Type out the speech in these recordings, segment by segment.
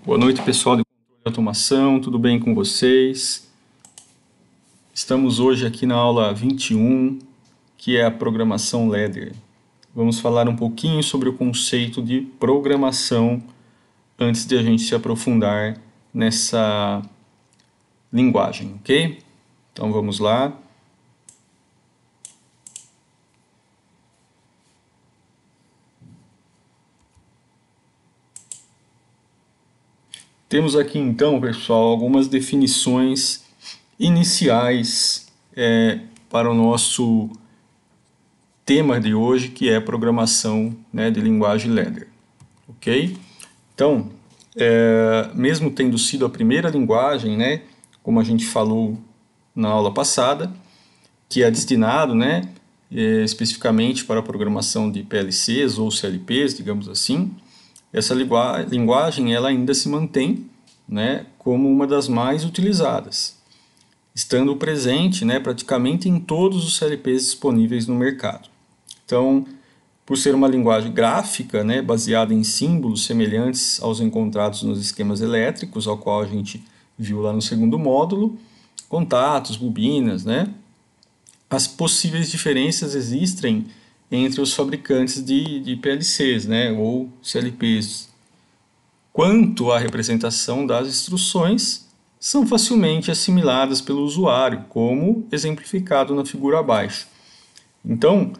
Boa noite, pessoal de controle de automação, tudo bem com vocês? Estamos hoje aqui na aula 21, que é a programação ladder. Vamos falar um pouquinho sobre o conceito de programação antes de a gente se aprofundar nessa linguagem, ok? Então vamos lá. Temos aqui então, pessoal, algumas definições iniciais para o nosso tema de hoje, que é programação, né, de linguagem ladder, ok? Então, mesmo tendo sido a primeira linguagem, né, como a gente falou na aula passada, que é destinado, né, especificamente para a programação de PLCs ou CLPs, digamos assim, essa linguagem ela ainda se mantém, né, como uma das mais utilizadas, estando presente, né, praticamente em todos os CLPs disponíveis no mercado. Então, por ser uma linguagem gráfica, né, baseada em símbolos semelhantes aos encontrados nos esquemas elétricos, ao qual a gente viu lá no segundo módulo, contatos, bobinas, né, as possíveis diferenças existem entre os fabricantes de PLCs, né, ou CLPs. Quanto à representação das instruções, são facilmente assimiladas pelo usuário, como exemplificado na figura abaixo. Então,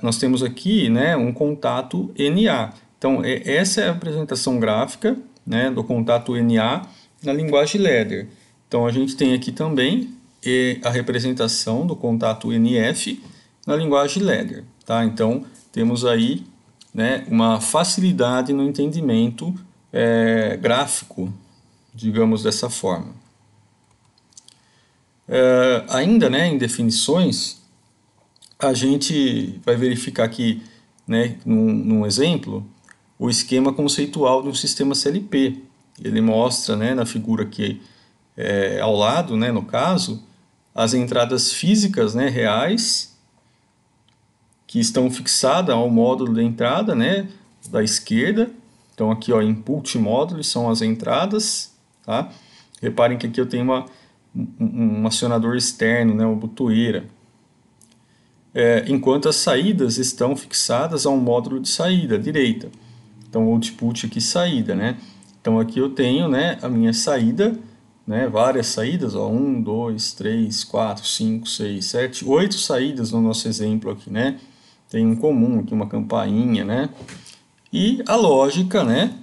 nós temos aqui, né, um contato NA. Então, essa é a apresentação gráfica, né, do contato NA na linguagem ladder. Então, a gente tem aqui também a representação do contato NF na linguagem ladder. Tá? Então, temos aí, né, uma facilidade no entendimento gráfico, digamos dessa forma. Ainda, né, em definições, a gente vai verificar aqui, né, num exemplo, o esquema conceitual de um sistema CLP. Ele mostra, né, na figura aqui ao lado, né, no caso, as entradas físicas, né, reais, que estão fixadas ao módulo de entrada, né, da esquerda. Então aqui, ó, input módulo são as entradas, tá? Reparem que aqui eu tenho um acionador externo, né, uma botoeira. Enquanto as saídas estão fixadas ao módulo de saída, à direita. Então, output aqui, saída, né? Então, aqui eu tenho, né, a minha saída, né, várias saídas, ó, 1, 2, 3, 4, 5, 6, 7, 8 saídas no nosso exemplo aqui, né? Tem um comum aqui, uma campainha, né? E a lógica, né,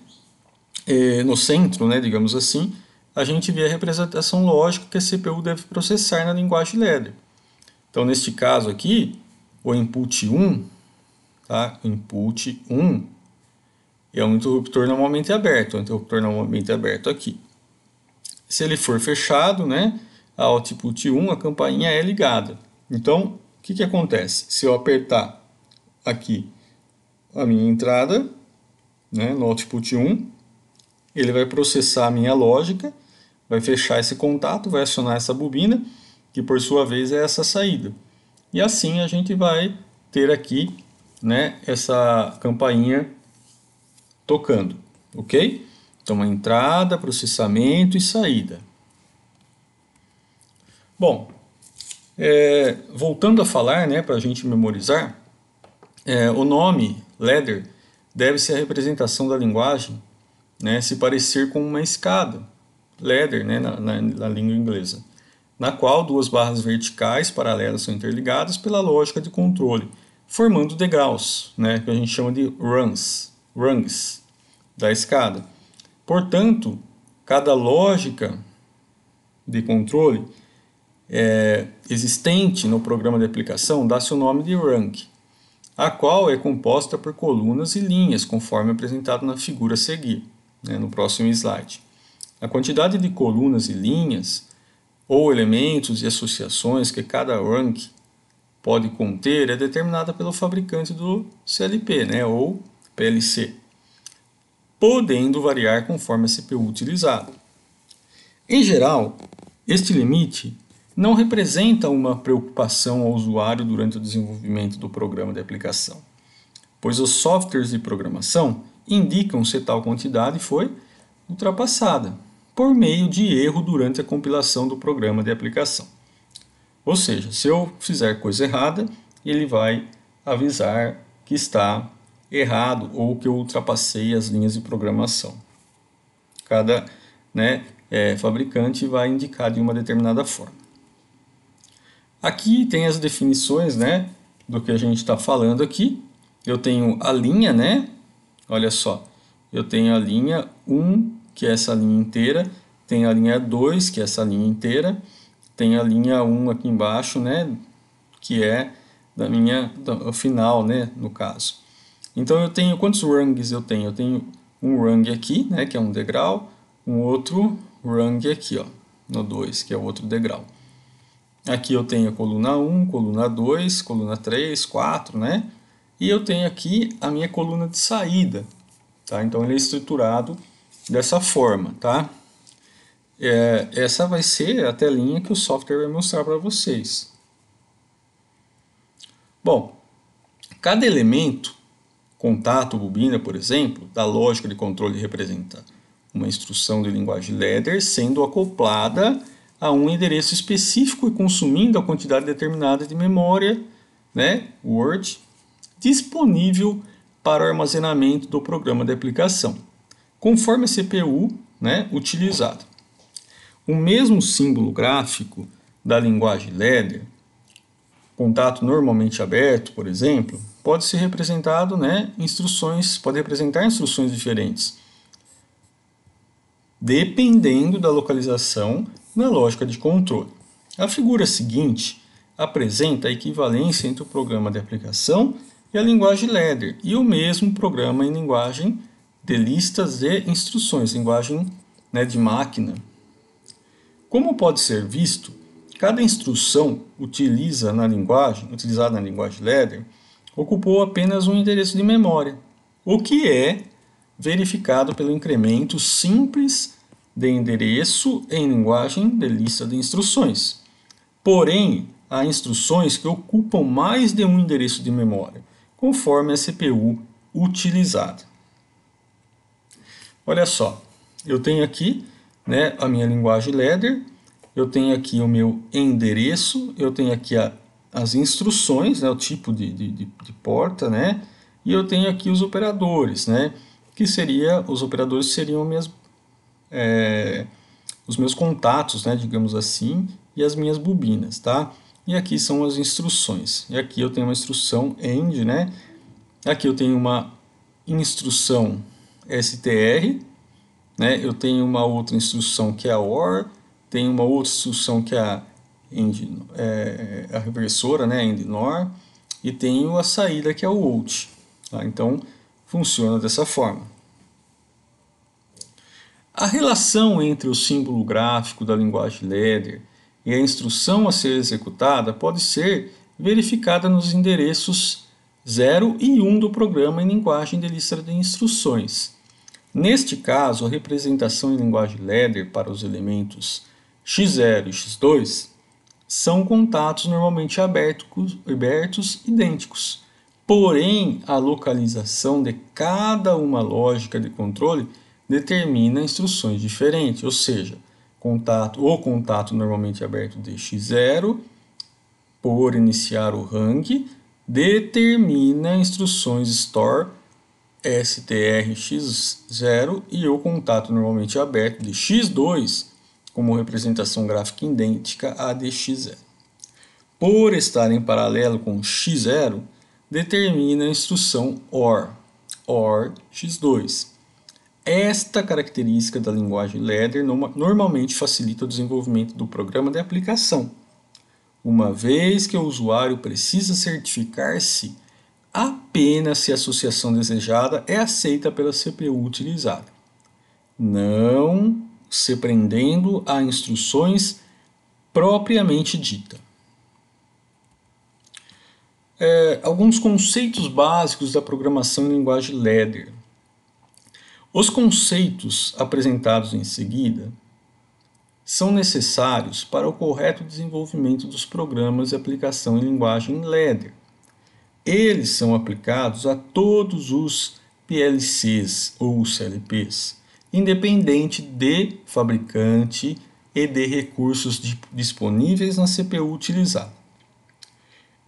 no centro, né, digamos assim, a gente vê a representação lógica que a CPU deve processar na linguagem ladder. Então, neste caso aqui, o input 1, tá? Input 1 é um interruptor normalmente aberto, aqui. Se ele for fechado, né, a output 1, a campainha é ligada. Então, o que acontece? Se eu apertar aqui a minha entrada, né, no output 1, ele vai processar a minha lógica, vai fechar esse contato, vai acionar essa bobina, que por sua vez é essa saída. E assim a gente vai ter aqui, né, essa campainha tocando, ok? Então, a entrada, processamento e saída. Bom, voltando a falar, né, para a gente memorizar, o nome ladder deve ser a representação da linguagem, né, se parecer com uma escada, ladder, né, na língua inglesa, na qual duas barras verticais paralelas são interligadas pela lógica de controle, formando degraus, né, que a gente chama de rungs da escada. Portanto, cada lógica de controle existente no programa de aplicação dá seu nome de rung, a qual é composta por colunas e linhas, conforme apresentado na figura a seguir, né, no próximo slide. A quantidade de colunas e linhas ou elementos e associações que cada rung pode conter é determinada pelo fabricante do CLP, né, ou PLC, podendo variar conforme a CPU utilizada. Em geral, este limite não representa uma preocupação ao usuário durante o desenvolvimento do programa de aplicação, pois os softwares de programação indicam se tal quantidade foi ultrapassada, por meio de erro durante a compilação do programa de aplicação. Ou seja, se eu fizer coisa errada, ele vai avisar que está errado ou que eu ultrapassei as linhas de programação. Cada fabricante vai indicar de uma determinada forma. Aqui tem as definições, do que a gente está falando aqui. Eu tenho a linha, olha só, eu tenho a linha 1, que é essa linha inteira, tem a linha 2, que é essa linha inteira, tem a linha 1 aqui embaixo, que é do final, no caso. Então eu tenho quantos rungs eu tenho? Eu tenho um rung aqui, que é um degrau, um outro rung aqui, no 2, que é o outro degrau. Aqui eu tenho a coluna 1, coluna 2, coluna 3, 4, E eu tenho aqui a minha coluna de saída, tá? Então ele é estruturado dessa forma, tá? Essa vai ser a telinha que o software vai mostrar para vocês. Bom, cada elemento, contato, bobina, por exemplo, da lógica de controle representa uma instrução de linguagem ladder sendo acoplada a um endereço específico e consumindo a quantidade determinada de memória, Word, disponível para o armazenamento do programa de aplicação, conforme a CPU, utilizada. O mesmo símbolo gráfico da linguagem ladder, contato normalmente aberto, por exemplo, pode ser representado, pode representar instruções diferentes, dependendo da localização na lógica de controle. A figura seguinte apresenta a equivalência entre o programa de aplicação e a linguagem ladder, e o mesmo programa em linguagem de listas de instruções, linguagem de máquina. Como pode ser visto, cada instrução utilizada na linguagem ladder ocupou apenas um endereço de memória, o que é verificado pelo incremento simples de endereço em linguagem de lista de instruções. Porém, há instruções que ocupam mais de um endereço de memória, conforme a CPU utilizada. Olha só, eu tenho aqui a minha linguagem ladder, eu tenho aqui o meu endereço, eu tenho aqui as instruções, o tipo de porta, e eu tenho aqui os operadores, os operadores seriam os meus contatos, digamos assim, e as minhas bobinas, tá? E aqui são as instruções. E aqui eu tenho uma instrução end, Aqui eu tenho uma instrução str, Eu tenho uma outra instrução que é a or, tenho uma outra instrução que é a a reversora, end nor, e tenho a saída que é o out. Tá? Então funciona dessa forma. A relação entre o símbolo gráfico da linguagem ladder e a instrução a ser executada pode ser verificada nos endereços 0 e 1 do programa em linguagem de lista de instruções. Neste caso, a representação em linguagem ladder para os elementos x0 e x2 são contatos normalmente abertos idênticos. Porém, a localização de cada uma lógica de controle determina instruções diferentes, ou seja, o contato normalmente aberto de x0 por iniciar o hang determina instruções store strx0 e o contato normalmente aberto de x2 como representação gráfica idêntica à de x0. Por estar em paralelo com x0, determina a instrução or x2. Esta característica da linguagem ladder normalmente facilita o desenvolvimento do programa de aplicação, uma vez que o usuário precisa certificar-se apenas se a associação desejada é aceita pela CPU utilizada, não se prendendo a instruções propriamente dita. Alguns conceitos básicos da programação em linguagem ladder. Os conceitos apresentados em seguida são necessários para o correto desenvolvimento dos programas de aplicação em linguagem ladder. Eles são aplicados a todos os PLCs ou CLPs, independente de fabricante e de recursos disponíveis na CPU utilizada.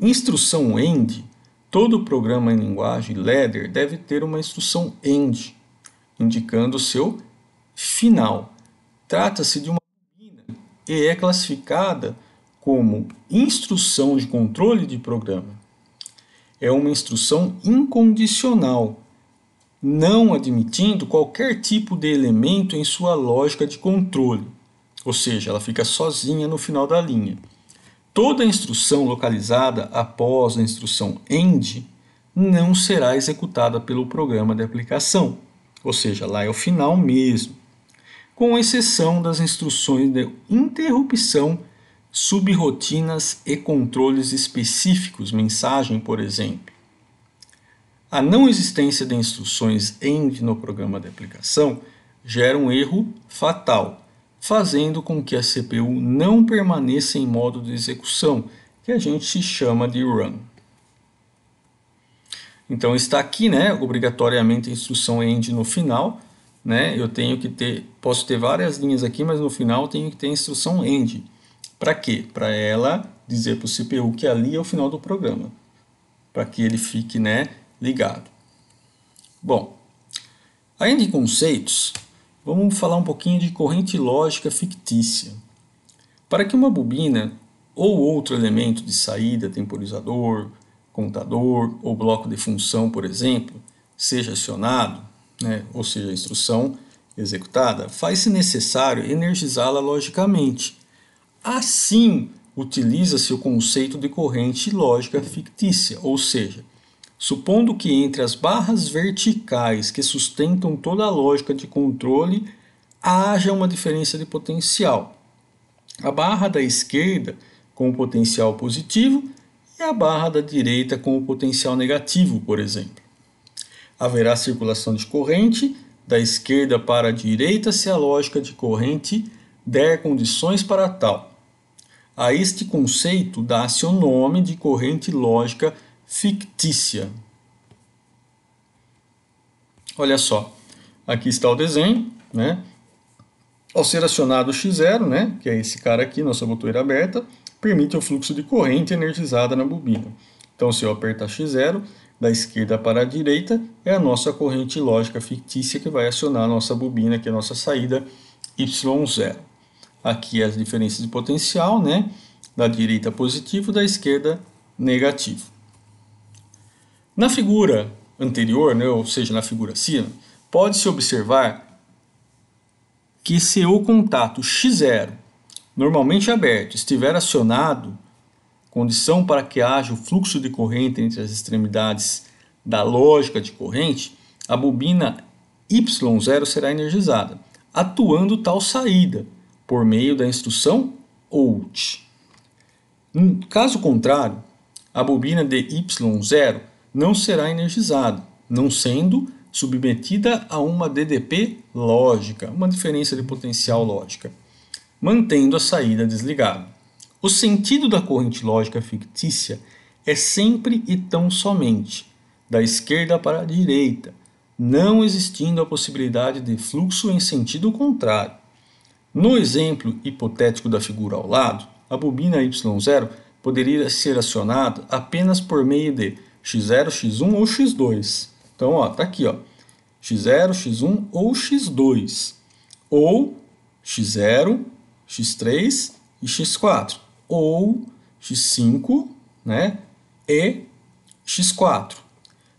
Instrução END. Todo programa em linguagem ladder deve ter uma instrução END, indicando o seu final. Trata-se de uma bobina e é classificada como instrução de controle de programa. É uma instrução incondicional, não admitindo qualquer tipo de elemento em sua lógica de controle, ou seja, ela fica sozinha no final da linha. Toda instrução localizada após a instrução END não será executada pelo programa de aplicação, ou seja, lá é o final mesmo, com exceção das instruções de interrupção, subrotinas e controles específicos, mensagem, por exemplo. A não existência de instruções END no programa de aplicação gera um erro fatal, fazendo com que a CPU não permaneça em modo de execução, que a gente chama de run. Então está aqui, né, obrigatoriamente a instrução END no final, né? Eu tenho que ter, posso ter várias linhas aqui, mas no final tenho que ter a instrução END. Para quê? Para ela dizer para o CPU que ali é o final do programa, para que ele fique, né, ligado. Bom, ainda em conceitos, vamos falar um pouquinho de corrente lógica fictícia. Para que uma bobina ou outro elemento de saída, temporizador, contador ou bloco de função, por exemplo, seja acionado, né, ou seja, a instrução executada, faz-se necessário energizá-la logicamente. Assim, utiliza-se o conceito de corrente lógica fictícia, ou seja, supondo que entre as barras verticais que sustentam toda a lógica de controle haja uma diferença de potencial. A barra da esquerda com o potencial positivo e a barra da direita com o potencial negativo, por exemplo. Haverá circulação de corrente da esquerda para a direita se a lógica de corrente der condições para tal. A este conceito dá-se o nome de corrente lógica fictícia. Olha só, aqui está o desenho, né? Ao ser acionado o X0, né, que é esse cara aqui, nossa botoeira aberta, permite o fluxo de corrente energizada na bobina. Então, se eu apertar X0, da esquerda para a direita, é a nossa corrente lógica fictícia que vai acionar a nossa bobina, que é a nossa saída Y0. Aqui as diferenças de potencial, né? Da direita positivo, da esquerda negativo. Na figura anterior, né, ou seja, na figura acima, pode-se observar que se o contato X0, normalmente aberto, estiver acionado, condição para que haja o fluxo de corrente entre as extremidades da lógica de corrente, a bobina Y0 será energizada, atuando tal saída, por meio da instrução OUT. Caso contrário, a bobina de Y0 não será energizada, não sendo submetida a uma DDP lógica, uma diferença de potencial lógica, mantendo a saída desligada. O sentido da corrente lógica fictícia é sempre e tão somente da esquerda para a direita, não existindo a possibilidade de fluxo em sentido contrário. No exemplo hipotético da figura ao lado, a bobina Y0 poderia ser acionada apenas por meio de X0, X1 ou X2. Então, está aqui, ó, X0, X1 ou X2. Ou X0, X3 e X4. Ou X5, né, e X4,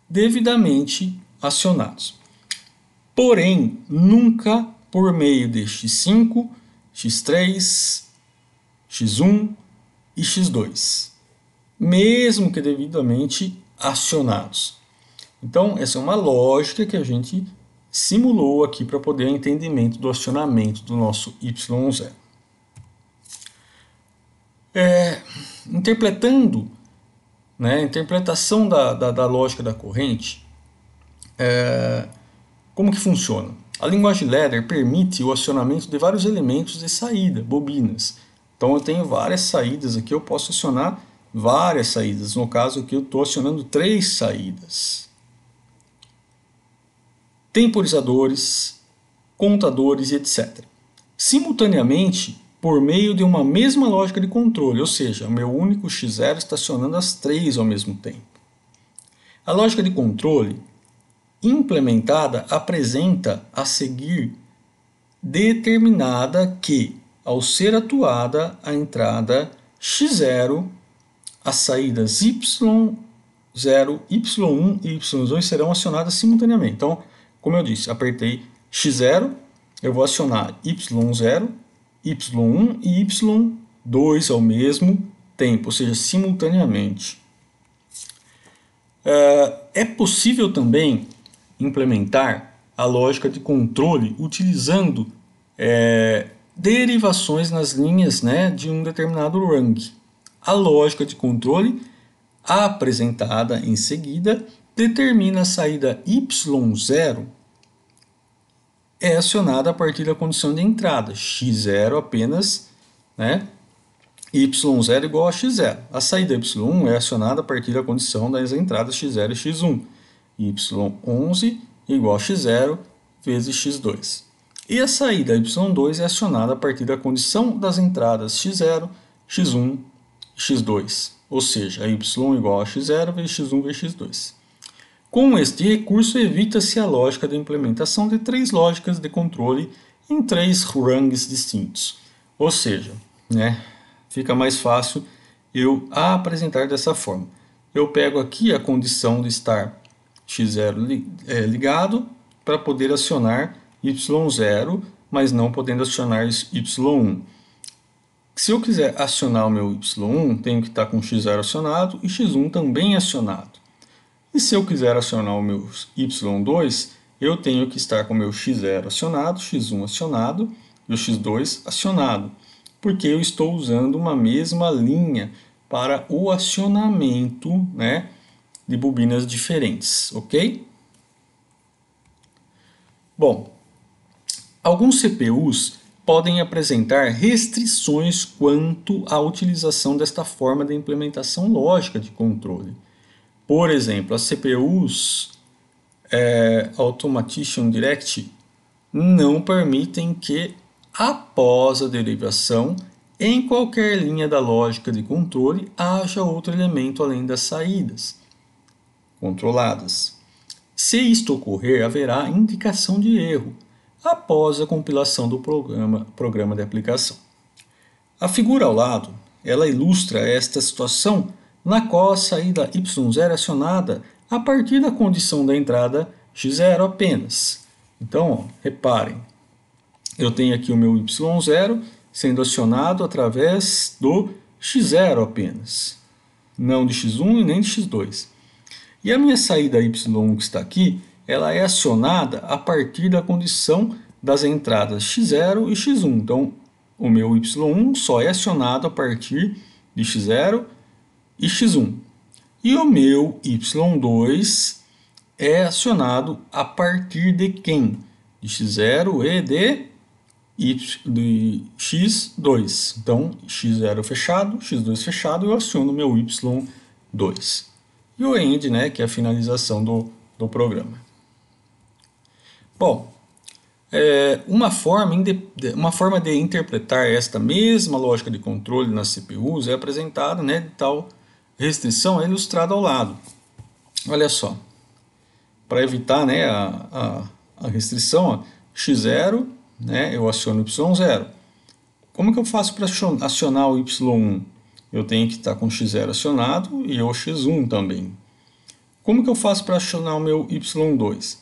devidamente acionados. Porém, nunca por meio de X5, X3, X1 e X2, mesmo que devidamente acionados. Então, essa é uma lógica que a gente simulou aqui para poder o entendimento do acionamento do nosso Y0. Interpretando, né, interpretação da lógica da corrente, como que funciona? A linguagem ladder permite o acionamento de vários elementos de saída, bobinas. Então eu tenho várias saídas aqui, eu posso acionar várias saídas. No caso aqui eu estou acionando 3 saídas. temporizadores, contadores e etc. Simultaneamente, por meio de uma mesma lógica de controle, ou seja, o meu único x0 estacionando as três ao mesmo tempo. A lógica de controle implementada apresenta a seguir determinada que, ao ser atuada a entrada x0, as saídas y0, y1 e y2 serão acionadas simultaneamente. Então, como eu disse, apertei x0, eu vou acionar y0, y1 e y2 ao mesmo tempo, ou seja, simultaneamente. É possível também implementar a lógica de controle utilizando derivações nas linhas, né, de um determinado range. A lógica de controle apresentada em seguida determina a saída y0 é acionada a partir da condição de entrada, x0 apenas, né, y0 igual a x0. A saída y1 é acionada a partir da condição das entradas x0 e x1, y11 igual a x0 vezes x2. E a saída y2 é acionada a partir da condição das entradas x0, x1 e x2, ou seja, y igual a x0 vezes x1 vezes x2. Com este recurso, evita-se a lógica de implementação de três lógicas de controle em três ranges distintos. Ou seja, né, fica mais fácil eu apresentar dessa forma. Eu pego aqui a condição de estar x0 ligado para poder acionar y0, mas não podendo acionar y1. Se eu quiser acionar o meu y1, tenho que estar com x0 acionado e x1 também acionado. E se eu quiser acionar o meu y2, eu tenho que estar com o meu x0 acionado, x1 acionado e o x2 acionado, porque eu estou usando uma mesma linha para o acionamento, né, de bobinas diferentes, ok? Bom, alguns CPUs podem apresentar restrições quanto à utilização desta forma de implementação lógica de controle. Por exemplo, as CPUs Automation Direct não permitem que, após a derivação, em qualquer linha da lógica de controle, haja outro elemento além das saídas controladas. Se isto ocorrer, haverá indicação de erro após a compilação do programa de aplicação. A figura ao lado, ela ilustra esta situação na qual a saída y0 é acionada a partir da condição da entrada x0 apenas. Então, reparem, eu tenho aqui o meu y0 sendo acionado através do x0 apenas, não de x1 e nem de x2. E a minha saída y1 que está aqui, ela é acionada a partir da condição das entradas x0 e x1. Então, o meu y1 só é acionado a partir de x0 e x1. E o meu y2 é acionado a partir de quem? De x0 e de x2. Então, x0 fechado, x2 fechado, eu aciono o meu y2. E o end, né, que é a finalização do programa. Bom, uma forma de interpretar esta mesma lógica de controle nas CPUs é apresentada, né, de tal restrição é ilustrada ao lado. Olha só, para evitar, né, a restrição, ó, x0, né, eu aciono y0. Como que eu faço para acionar o y1? Eu tenho que estar com x0 acionado e o x1 também. Como que eu faço para acionar o meu y2?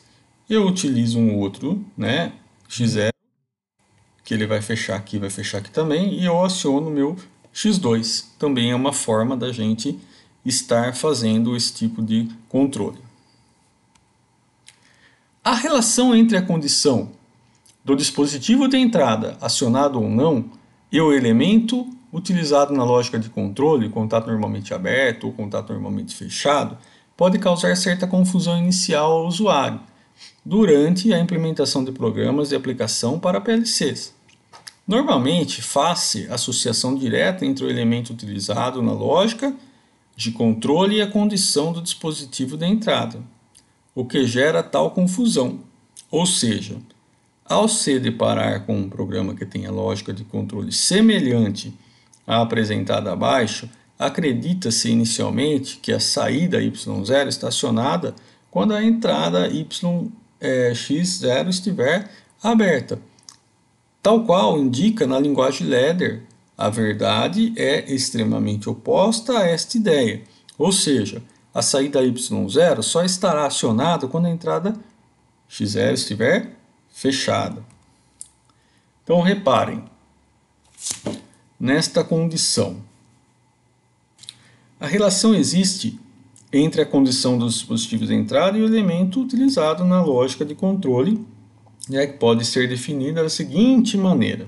Eu utilizo um outro, né, x0, que ele vai fechar aqui também, e eu aciono o meu x2. Também é uma forma da gente estar fazendo esse tipo de controle. A relação entre a condição do dispositivo de entrada, acionado ou não, e o elemento utilizado na lógica de controle, contato normalmente aberto ou contato normalmente fechado, pode causar certa confusão inicial ao usuário durante a implementação de programas de aplicação para PLCs. Normalmente, faz-se associação direta entre o elemento utilizado na lógica de controle e a condição do dispositivo de entrada, o que gera tal confusão. Ou seja, ao se deparar com um programa que tenha lógica de controle semelhante à apresentada abaixo, acredita-se inicialmente que a saída y0 está acionada quando a entrada x0 estiver aberta. Tal qual indica na linguagem ladder, a verdade é extremamente oposta a esta ideia, ou seja, a saída y0 só estará acionada quando a entrada x0 estiver fechada. Então reparem, nesta condição, a relação existe entre a condição dos dispositivos de entrada e o elemento utilizado na lógica de controle, que pode ser definida da seguinte maneira.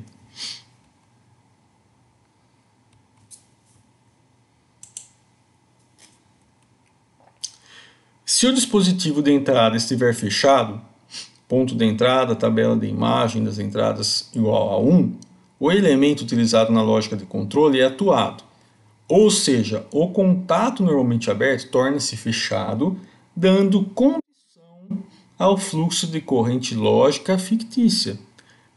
Se o dispositivo de entrada estiver fechado, ponto de entrada, tabela de imagem das entradas igual a 1, o elemento utilizado na lógica de controle é atuado. Ou seja, o contato normalmente aberto torna-se fechado, dando condição ao fluxo de corrente lógica fictícia.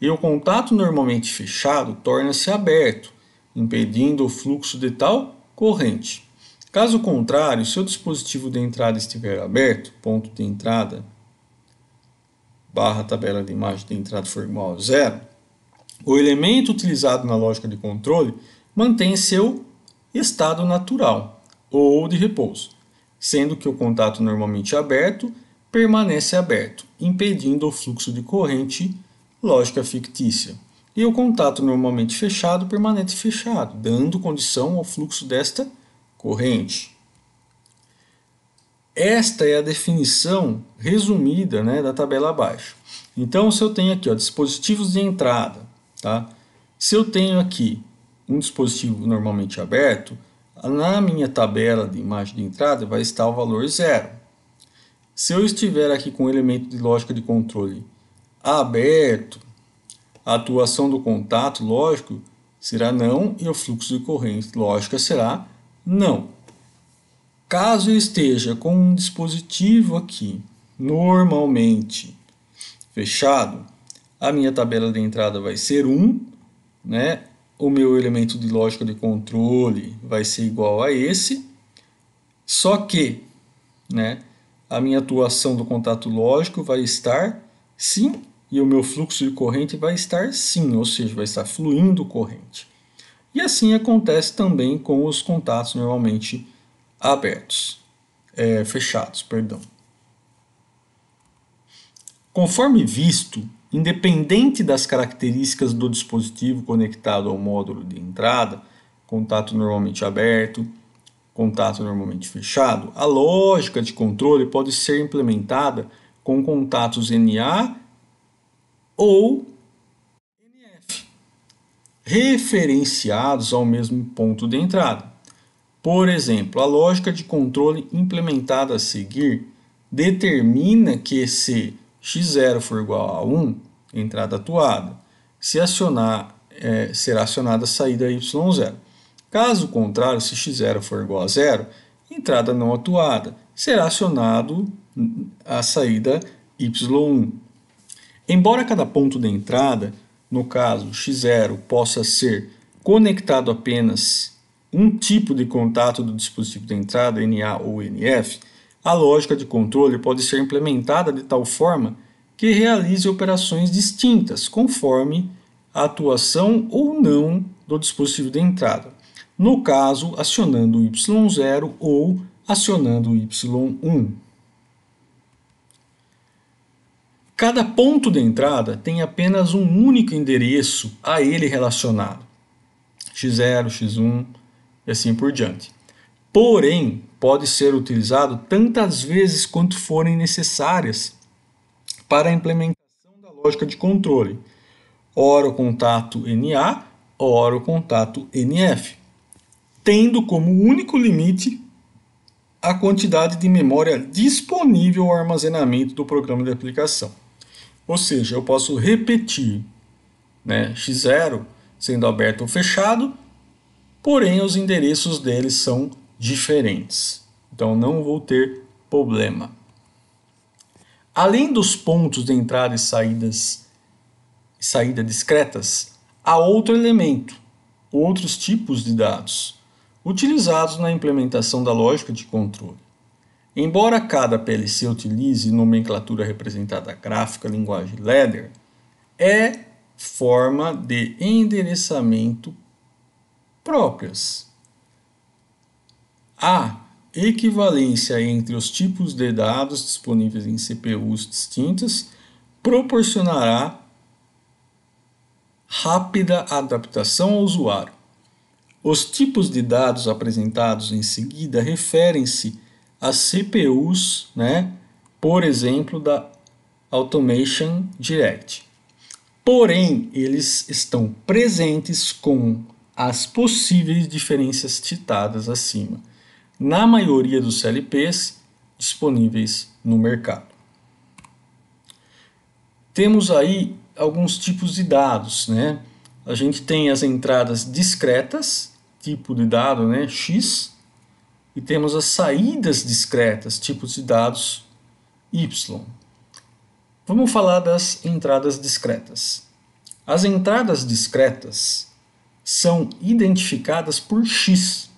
E o contato normalmente fechado torna-se aberto, impedindo o fluxo de tal corrente. Caso contrário, se o dispositivo de entrada estiver aberto, ponto de entrada, barra tabela de imagem de entrada for igual a 0, o elemento utilizado na lógica de controle mantém seu estado natural ou de repouso, sendo que o contato normalmente aberto permanece aberto, impedindo o fluxo de corrente lógica fictícia. E o contato normalmente fechado permanece fechado, dando condição ao fluxo desta corrente. Esta é a definição resumida, da tabela abaixo. Então, se eu tenho aqui dispositivos de entrada, tá? Se eu tenho aqui um dispositivo normalmente aberto, na minha tabela de imagem de entrada vai estar o valor 0. Se eu estiver aqui com o elemento de lógica de controle aberto, a atuação do contato lógico será não e o fluxo de corrente lógica será não. Caso eu esteja com um dispositivo aqui normalmente fechado, a minha tabela de entrada vai ser 1, o meu elemento de lógica de controle vai ser igual a esse, só que a minha atuação do contato lógico vai estar sim e o meu fluxo de corrente vai estar sim, ou seja, vai estar fluindo corrente. E assim acontece também com os contatos normalmente fechados. Conforme visto, independente das características do dispositivo conectado ao módulo de entrada, contato normalmente aberto, contato normalmente fechado, a lógica de controle pode ser implementada com contatos NA ou NF, referenciados ao mesmo ponto de entrada. Por exemplo, a lógica de controle implementada a seguir determina que se x0 for igual a 1, entrada atuada, será acionada a saída y0. Caso contrário, se x0 for igual a 0, entrada não atuada, será acionado a saída y1. Embora cada ponto de entrada, no caso x0, possa ser conectado apenas um tipo de contato do dispositivo de entrada, NA ou NF, a lógica de controle pode ser implementada de tal forma que realize operações distintas, conforme a atuação ou não do dispositivo de entrada. No caso, acionando o y0 ou acionando o y1. Cada ponto de entrada tem apenas um único endereço a ele relacionado, x0, x1 e assim por diante. Porém, pode ser utilizado tantas vezes quanto forem necessárias para a implementação da lógica de controle, ora o contato NA, ora o contato NF, tendo como único limite a quantidade de memória disponível ao armazenamento do programa de aplicação. Ou seja, eu posso repetir x0 sendo aberto ou fechado, porém os endereços deles são diferentes. Então não vou ter problema. Além dos pontos de entrada e saída discretas, há outro elemento, outros tipos de dados, utilizados na implementação da lógica de controle. Embora cada PLC utilize nomenclatura representada gráfica, linguagem ladder, é forma de endereçamento próprias. A equivalência entre os tipos de dados disponíveis em CPUs distintas proporcionará rápida adaptação ao usuário. Os tipos de dados apresentados em seguida referem-se a CPUs, por exemplo, da Automation Direct. Porém, eles estão presentes com as possíveis diferenças citadas acima, na maioria dos CLPs disponíveis no mercado. Temos aí alguns tipos de dados, A gente tem as entradas discretas, tipo de dado, X, e temos as saídas discretas, tipos de dados Y. Vamos falar das entradas discretas. As entradas discretas são identificadas por X,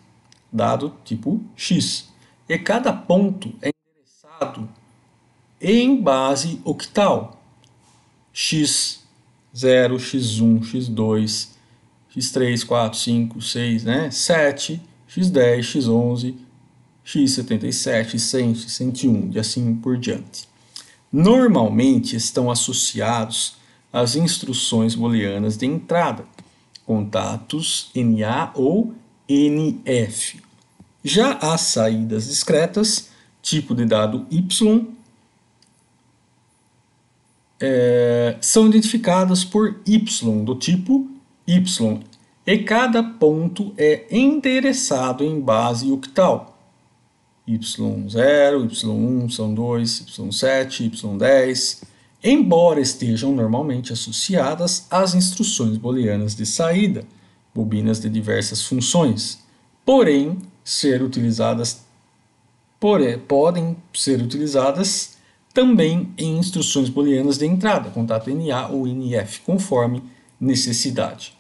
dado tipo X, e cada ponto é endereçado em base octal. X0, X1, X2, X3, 4, 5, 6, 7, X10, X11, X77, 100, X101 e assim por diante. Normalmente estão associados às instruções booleanas de entrada, contatos NA ou NF. Já as saídas discretas, tipo de dado Y, são identificadas por Y, do tipo Y, e cada ponto é endereçado em base octal. Y0, Y1, Y2, Y7, Y10, embora estejam normalmente associadas às instruções booleanas de saída, bobinas de diversas funções, podem ser utilizadas também em instruções booleanas de entrada, contato NA ou NF, conforme necessidade.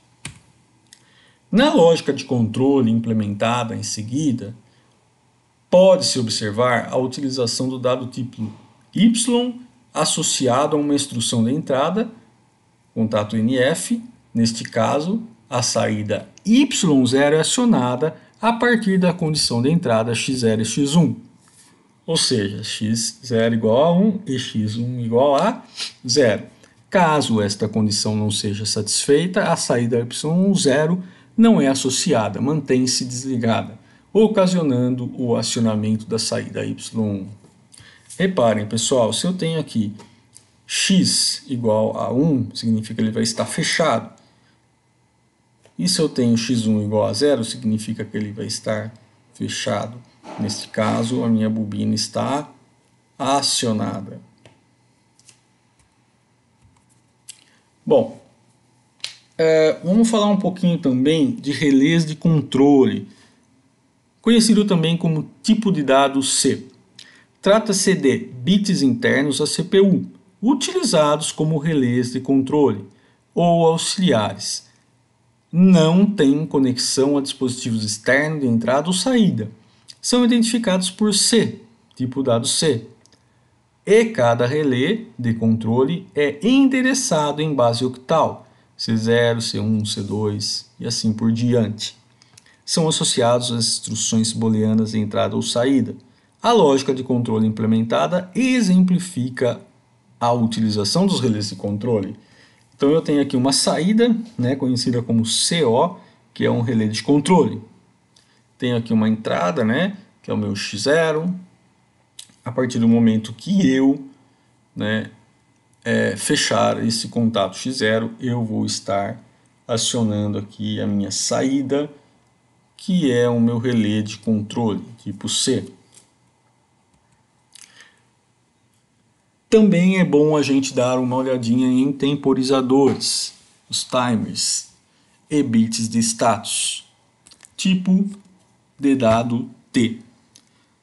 Na lógica de controle implementada em seguida, pode-se observar a utilização do dado tipo Y associado a uma instrução de entrada, contato NF. Neste caso, a saída Y0 é acionada a partir da condição de entrada X0 e X1. Ou seja, X0 igual a 1 e X1 igual a 0. Caso esta condição não seja satisfeita, a saída Y0 não é associada, mantém-se desligada, ocasionando o acionamento da saída Y1. Reparem, pessoal, se eu tenho aqui X igual a 1, significa que ele vai estar fechado. E se eu tenho X1 igual a 0, significa que ele vai estar fechado. Neste caso, a minha bobina está acionada. Bom, vamos falar um pouquinho também de relés de controle, conhecido também como tipo de dado C. Trata-se de bits internos à CPU, utilizados como relés de controle ou auxiliares. Não têm conexão a dispositivos externos de entrada ou saída. São identificados por C, tipo dado C. E cada relé de controle é endereçado em base octal, C0, C1, C2 e assim por diante. São associados às instruções booleanas de entrada ou saída. A lógica de controle implementada exemplifica a utilização dos relés de controle. Então eu tenho aqui uma saída, conhecida como CO, que é um relé de controle. Tenho aqui uma entrada, que é o meu X0. A partir do momento que eu fechar esse contato X0, eu vou estar acionando aqui a minha saída, que é o meu relé de controle, tipo C. Também é bom a gente dar uma olhadinha em temporizadores, os timers e bits de status, tipo de dado T.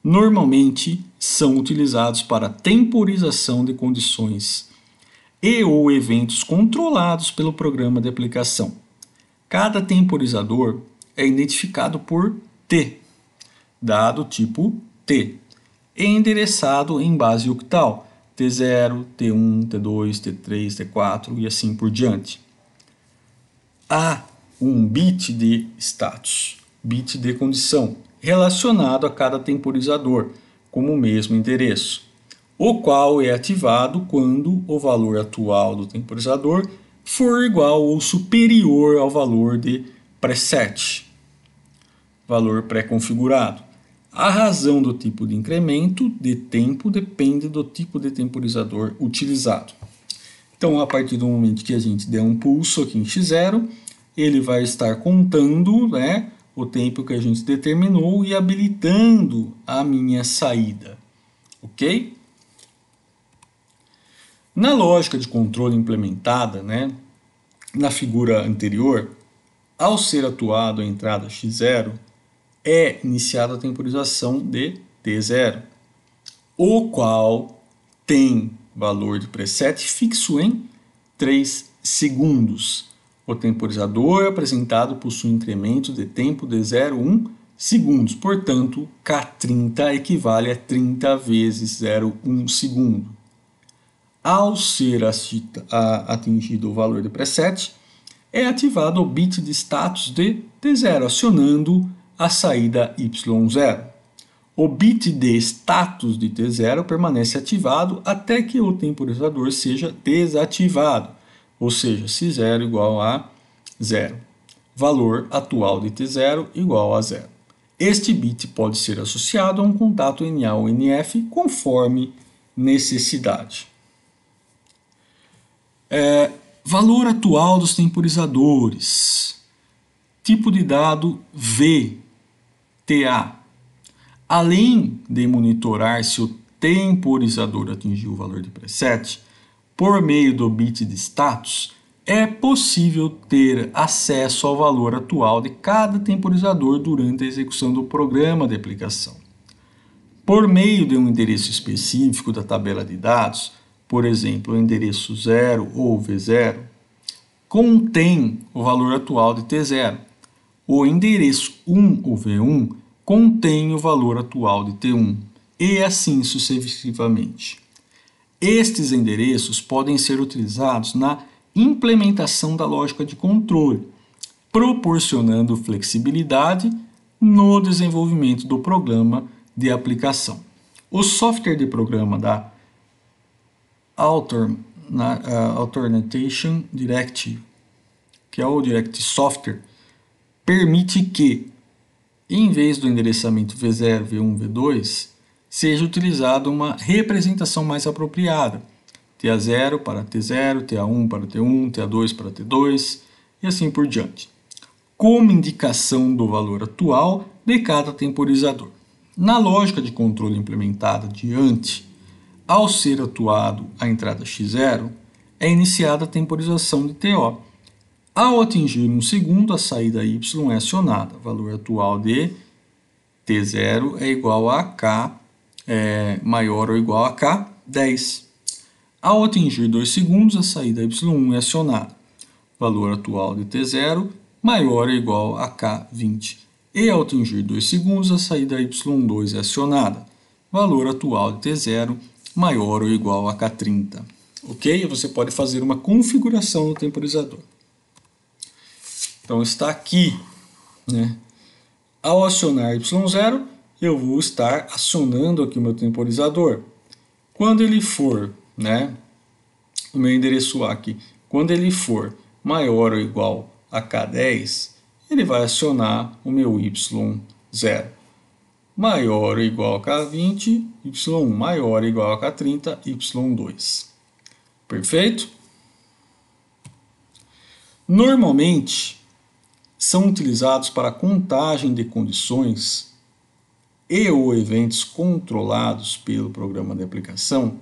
normalmente são utilizados para temporização de condições e ou eventos controlados pelo programa de aplicação. Cada temporizador é identificado por T, dado tipo T, e endereçado em base octal, T0, T1, T2, T3, T4 e assim por diante. Há um bit de status, bit de condição, relacionado a cada temporizador, como o mesmo endereço, o qual é ativado quando o valor atual do temporizador for igual ou superior ao valor de preset, valor pré-configurado. A razão do tipo de incremento de tempo depende do tipo de temporizador utilizado. Então, a partir do momento que a gente der um pulso aqui em x0, ele vai estar contando, né, o tempo que a gente determinou e habilitando a minha saída. Ok? Na lógica de controle implementada, né, na figura anterior, ao ser atuado a entrada x0, é iniciada a temporização de t0, o qual tem valor de preset fixo em 3 segundos. O temporizador apresentado possui incremento de tempo de 0,1 segundos, portanto, K30 equivale a 30 vezes 0,1 segundo. Ao ser atingido o valor de preset, é ativado o bit de status de T0, acionando a saída Y0. O bit de status de T0 permanece ativado até que o temporizador seja desativado, ou seja, C0 igual a 0. Valor atual de T0 igual a 0. Este bit pode ser associado a um contato NA ou NF conforme necessidade. Valor atual dos temporizadores. Tipo de dado VTA. Além de monitorar se o temporizador atingiu o valor de preset, por meio do bit de status, é possível ter acesso ao valor atual de cada temporizador durante a execução do programa de aplicação. Por meio de um endereço específico da tabela de dados, por exemplo, o endereço 0 ou V0, contém o valor atual de T0. O endereço 1 ou V1 contém o valor atual de T1, e assim sucessivamente. Estes endereços podem ser utilizados na implementação da lógica de controle, proporcionando flexibilidade no desenvolvimento do programa de aplicação. O software de programa da Authentication Directive, que é o Direct Software, permite que, em vez do endereçamento V0, V1, V2, seja utilizada uma representação mais apropriada, TA0 para T0, TA1 para T1, TA2 para T2 e assim por diante, como indicação do valor atual de cada temporizador. Na lógica de controle implementada adiante, ao ser atuado a entrada x0, é iniciada a temporização de TO. Ao atingir 1 segundo, a saída y é acionada. O valor atual de T0 é igual a K maior ou igual a K10. Ao atingir 2 segundos, a saída y1 é acionada. O valor atual de T0 maior ou igual a K20. E ao atingir 2 segundos, a saída y2 é acionada. O valor atual de T0 maior ou igual a K30. Ok? Você pode fazer uma configuração do temporizador. Então está aqui, né? Ao acionar Y0, eu vou estar acionando aqui o meu temporizador. Quando ele for, né, o meu endereço A aqui, quando ele for maior ou igual a K10, ele vai acionar o meu Y0. Maior ou igual a K20, Y1 maior ou igual a K30, Y2. Perfeito? Normalmente, são utilizados para a contagem de condições e ou eventos controlados pelo programa de aplicação.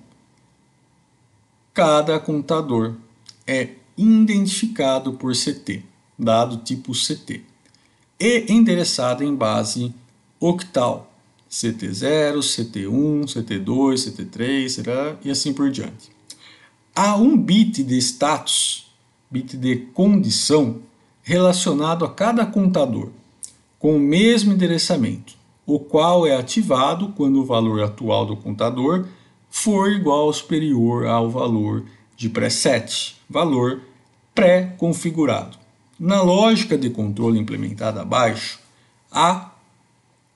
Cada contador é identificado por CT, dado tipo CT, e endereçado em base octal, CT0, CT1, CT2, CT3, e assim por diante. Há um bit de status, bit de condição, relacionado a cada contador, com o mesmo endereçamento, o qual é ativado quando o valor atual do contador for igual ou superior ao valor de preset, valor pré-configurado. Na lógica de controle implementada abaixo, a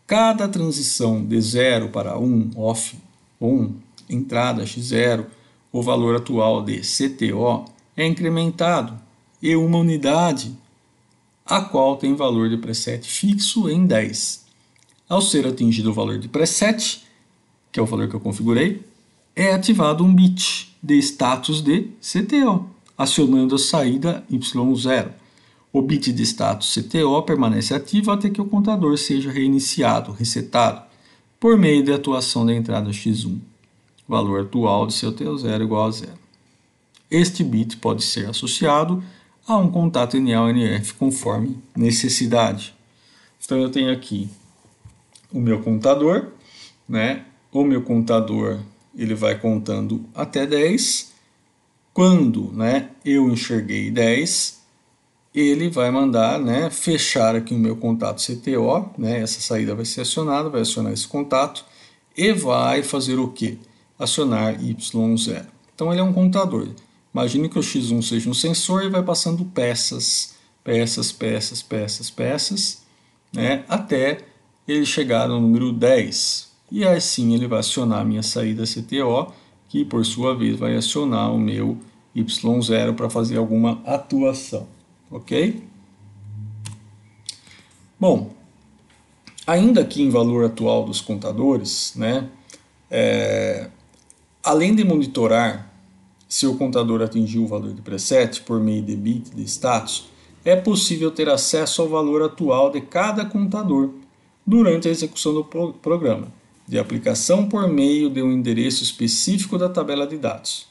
cada transição de 0 para 1, off, on, entrada x0, o valor atual de CTO é incrementado e uma unidade, a qual tem valor de preset fixo em 10. Ao ser atingido o valor de preset, que é o valor que eu configurei, é ativado um bit de status de CTO, acionando a saída Y0. O bit de status CTO permanece ativo até que o contador seja reiniciado, resetado, por meio de atuação da entrada x1, valor atual de CTO0 igual a 0. Este bit pode ser associado a um contato NA-NF conforme necessidade. Então eu tenho aqui o meu contador, né? O meu contador ele vai contando até 10. Quando, né, eu enxerguei 10, ele vai mandar, né, fechar aqui o meu contato CTO, né, essa saída vai ser acionada, vai acionar esse contato e vai fazer o quê? Acionar Y0. Então ele é um contador. Imagine que o X1 seja um sensor e vai passando peças, né, até ele chegar no número 10. E assim ele vai acionar a minha saída CTO, que por sua vez vai acionar o meu Y0 para fazer alguma atuação. Ok? Bom, ainda aqui em valor atual dos contadores, né, além de monitorar se o contador atingiu o valor de preset por meio de bit de status, é possível ter acesso ao valor atual de cada contador durante a execução do programa de aplicação por meio de um endereço específico da tabela de dados.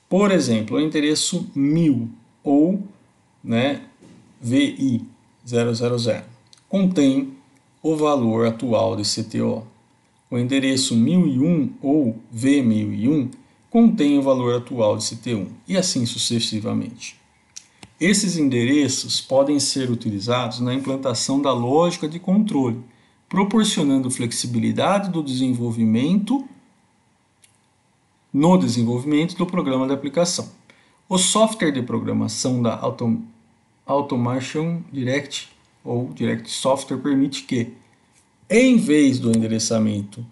Por exemplo, o endereço 1000 ou, né, VI 000 contém o valor atual de CTO. O endereço 1001 ou V1001 contém o valor atual de CT1 e assim sucessivamente. Esses endereços podem ser utilizados na implantação da lógica de controle, proporcionando flexibilidade do desenvolvimento no desenvolvimento do programa de aplicação. O software de programação da Automation Direct ou Direct Software permite que, em vez do endereçamento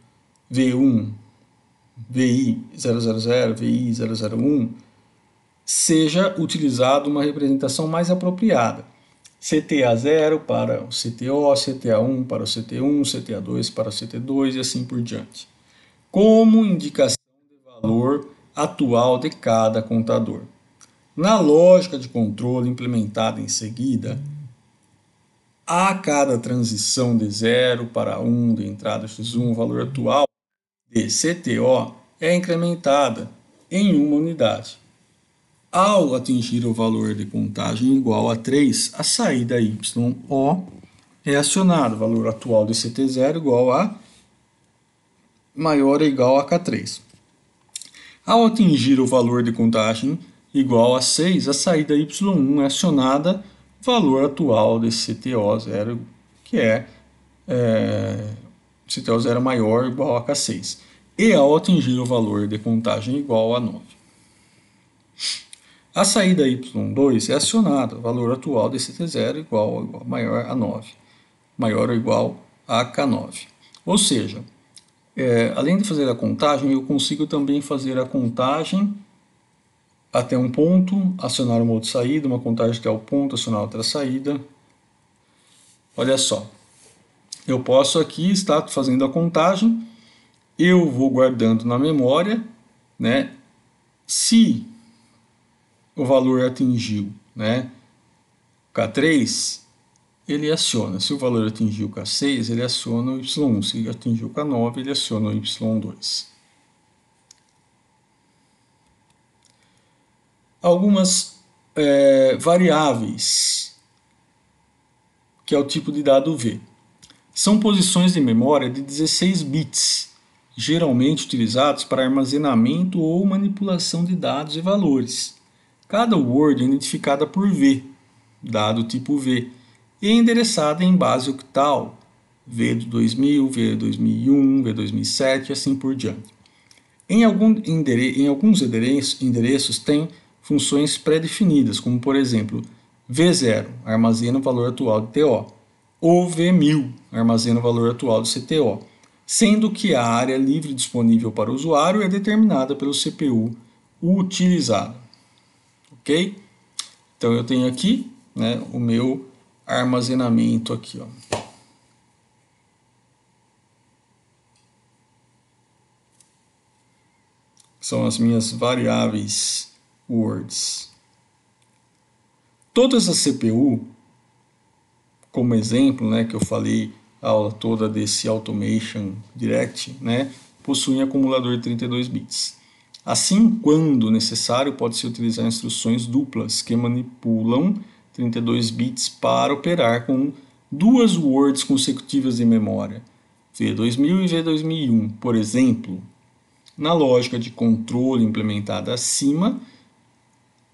V1, VI 000, VI 001, seja utilizado uma representação mais apropriada. CTA0 para o CTO, CTA1 para o CT1, CTA2 para o CT2 e assim por diante, como indicação de valor atual de cada contador. Na lógica de controle implementada em seguida, a cada transição de 0 para 1 de entrada x1, o valor atual de CTO é incrementada em uma unidade. Ao atingir o valor de contagem igual a 3, a saída YO é acionada, o valor atual de CT0 igual a maior ou igual a K3. Ao atingir o valor de contagem igual a 6, a saída Y1 é acionada, valor atual de CTO0, que é CTO0 maior ou igual a K6. E ao atingir o valor de contagem igual a 9. A saída Y2 é acionada, o valor atual de CT0 igual ou igual maior a 9, maior ou igual a K9. Ou seja, além de fazer a contagem, eu consigo também fazer a contagem até um ponto, acionar uma outra saída, uma contagem até o ponto, acionar outra saída. Olha só, eu posso aqui estar fazendo a contagem, eu vou guardando na memória, né? Se o valor atingiu, né, K3, ele aciona. Se o valor atingiu K6, ele aciona o Y1. Se atingiu K9, ele aciona o Y2. Algumas variáveis, que é o tipo de dado V. São posições de memória de 16 bits, geralmente utilizados para armazenamento ou manipulação de dados e valores. Cada word é identificada por V, dado tipo V, e é endereçada em base octal, V do 2000, V 2001, V 2007 e assim por diante. Em alguns endereços tem funções pré-definidas, como por exemplo, V0 armazena o valor atual de TO, ou V1000 armazena o valor atual de CTO, sendo que a área livre disponível para o usuário é determinada pelo CPU utilizado. Ok? Então eu tenho aqui, né, o meu armazenamento aqui, ó. São as minhas variáveis words. Todas as CPU, como exemplo, né, que eu falei a aula toda desse Automation Direct, né, possuem acumulador de 32 bits. Assim, quando necessário, pode-se utilizar instruções duplas que manipulam 32 bits para operar com duas words consecutivas de memória, V2000 e V2001, por exemplo. Na lógica de controle implementada acima,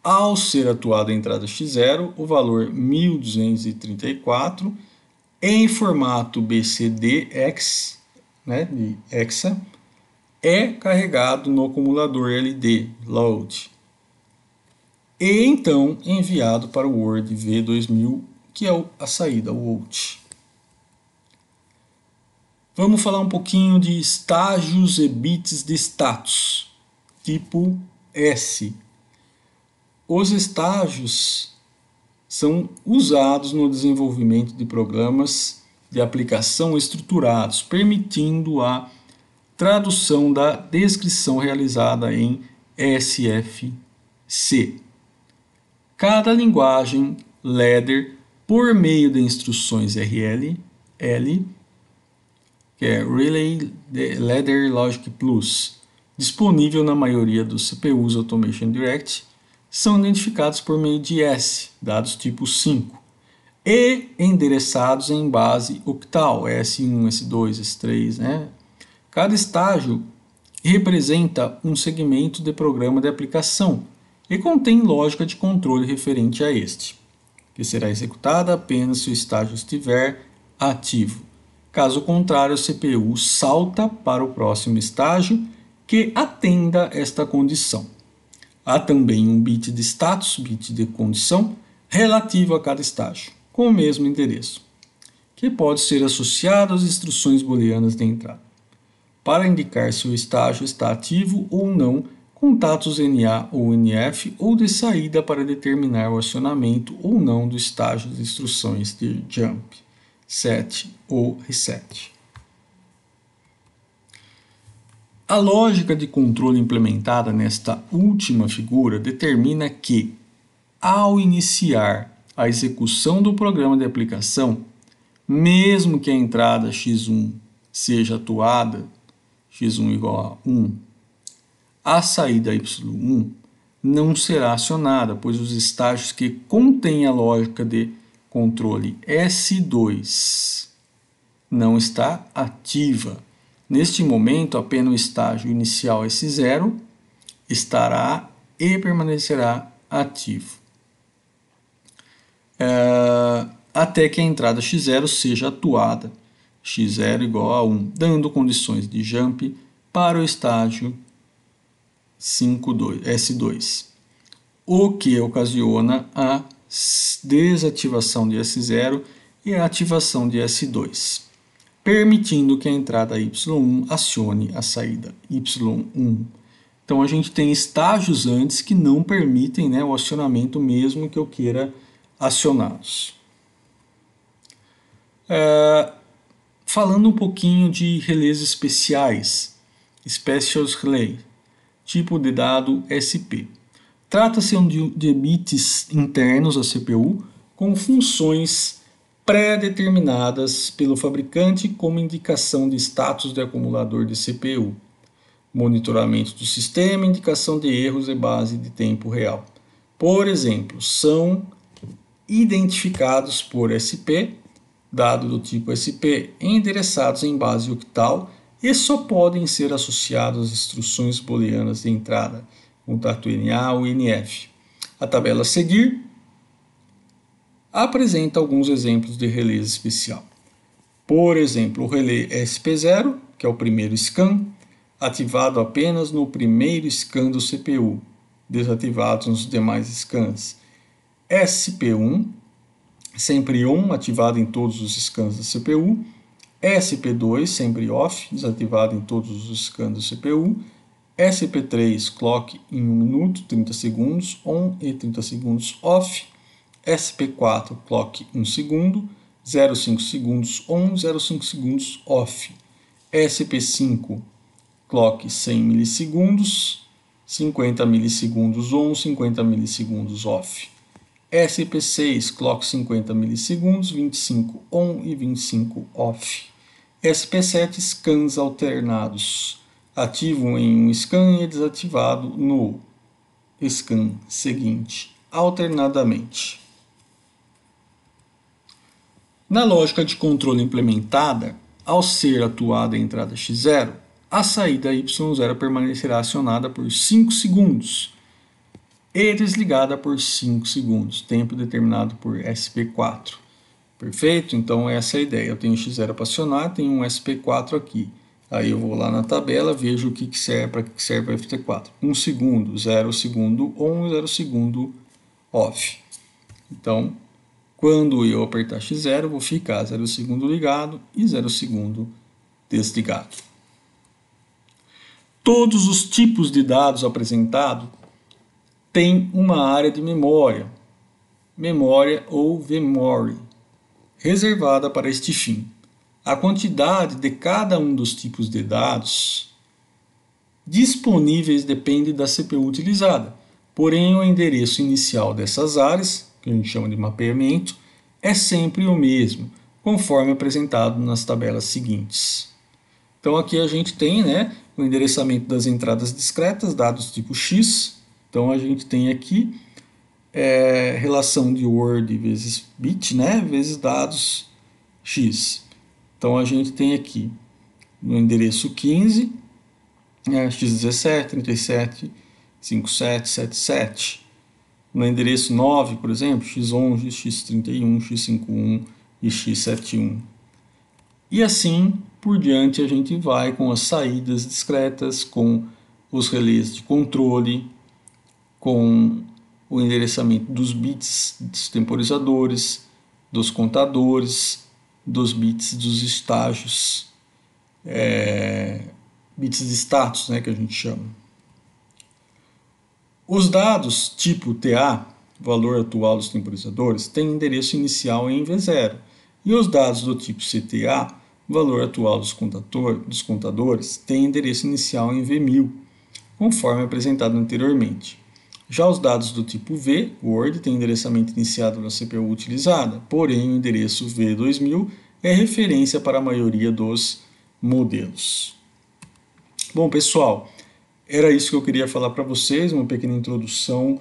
ao ser atuada a entrada x0, o valor 1234 em formato BCDX, né, de hexa, é carregado no acumulador LD, load, e então enviado para o word V2000, que é a saída, o out. Vamos falar um pouquinho de estágios e bits de status, tipo S. Os estágios são usados no desenvolvimento de programas de aplicação estruturados, permitindo a tradução da descrição realizada em SFC. Cada linguagem ladder, por meio de instruções RL, que é Relay Ladder Logic Plus, disponível na maioria dos CPUs Automation Direct, são identificados por meio de S, dados tipo 5, e endereçados em base octal, S1, S2, S3, né? Cada estágio representa um segmento de programa de aplicação e contém lógica de controle referente a este, que será executada apenas se o estágio estiver ativo. Caso contrário, a CPU salta para o próximo estágio que atenda esta condição. Há também um bit de status, bit de condição, relativo a cada estágio, com o mesmo endereço, que pode ser associado às instruções booleanas de entrada, para indicar se o estágio está ativo ou não, contatos NA ou NF, ou de saída para determinar o acionamento ou não do estágio de instruções de jump, set ou reset. A lógica de controle implementada nesta última figura determina que, ao iniciar a execução do programa de aplicação, mesmo que a entrada x1 seja atuada, x1 igual a 1, a saída y1 não será acionada, pois os estágios que contêm a lógica de controle S2 não está ativa. Neste momento, apenas o estágio inicial S0 estará e permanecerá ativo, até que a entrada x0 seja atuada, x0 igual a 1, dando condições de jump para o estágio S2, o que ocasiona a desativação de S0 e a ativação de S2, permitindo que a entrada Y1 acione a saída Y1. Então a gente tem estágios antes que não permitem, né, o acionamento mesmo que eu queira acioná-los. Falando um pouquinho de relés especiais, Special Relay, tipo de dado SP. Trata-se de bits internos à CPU com funções pré-determinadas pelo fabricante como indicação de status de acumulador de CPU, monitoramento do sistema, indicação de erros e base de tempo real. Por exemplo, são identificados por SP, dado do tipo SP endereçados em base octal e só podem ser associados às instruções booleanas de entrada, contato NA ou NF. A tabela a seguir apresenta alguns exemplos de relés especial. Por exemplo, o relé SP0, que é o primeiro scan, ativado apenas no primeiro scan do CPU, desativado nos demais scans. SP1, sempre on, ativado em todos os scans da CPU. SP2, sempre off, desativado em todos os scans da CPU. SP3, clock em 1 minuto, 30 segundos, on e 30 segundos off. SP4, clock 1 segundo, 0,5 segundos on, 0,5 segundos off. SP5, clock 100 milissegundos, 50 milissegundos on, 50 milissegundos off. SP6, clock 50 milissegundos, 25 on e 25 off. SP7, scans alternados, ativo em um scan e desativado no scan seguinte, alternadamente. Na lógica de controle implementada, ao ser atuada a entrada X0, a saída Y0 permanecerá acionada por 5 segundos e desligada por 5 segundos, tempo determinado por SP4. Perfeito? Então essa é a ideia. Eu tenho X0 para acionar, tenho um SP4 aqui. Aí eu vou lá na tabela, vejo o que serve, para que serve o SP4. 1 segundo, 0 segundo on, 0 segundo off. Então, quando eu apertar X0, vou ficar 0 segundo ligado e 0 segundo desligado. Todos os tipos de dados apresentados têm uma área de memória ou VMemory, reservada para este fim. A quantidade de cada um dos tipos de dados disponíveis depende da CPU utilizada, porém o endereço inicial dessas áreas, que a gente chama de mapeamento, é sempre o mesmo, conforme apresentado nas tabelas seguintes. Então aqui a gente tem, o endereçamento das entradas discretas, dados tipo X. Então a gente tem aqui relação de word vezes bit, vezes dados X. Então a gente tem aqui no endereço 15, X17, 37, 57, 77. No endereço 9, por exemplo, X11, X31, X51 e X71. E assim por diante a gente vai com as saídas discretas, com os relés de controle, com o endereçamento dos bits dos temporizadores, dos contadores, dos bits dos estágios, bits de status, que a gente chama. Os dados tipo TA, valor atual dos temporizadores, têm endereço inicial em V0, e os dados do tipo CTA, valor atual dos contadores, têm endereço inicial em V1000, conforme apresentado anteriormente. Já os dados do tipo V, Word, têm endereçamento iniciado na CPU utilizada, porém o endereço V2000 é referência para a maioria dos modelos. Bom, pessoal, era isso que eu queria falar para vocês, uma pequena introdução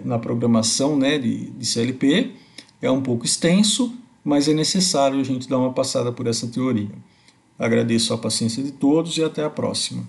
na programação de CLP. É um pouco extenso, mas é necessário a gente dar uma passada por essa teoria. Agradeço a paciência de todos e até a próxima.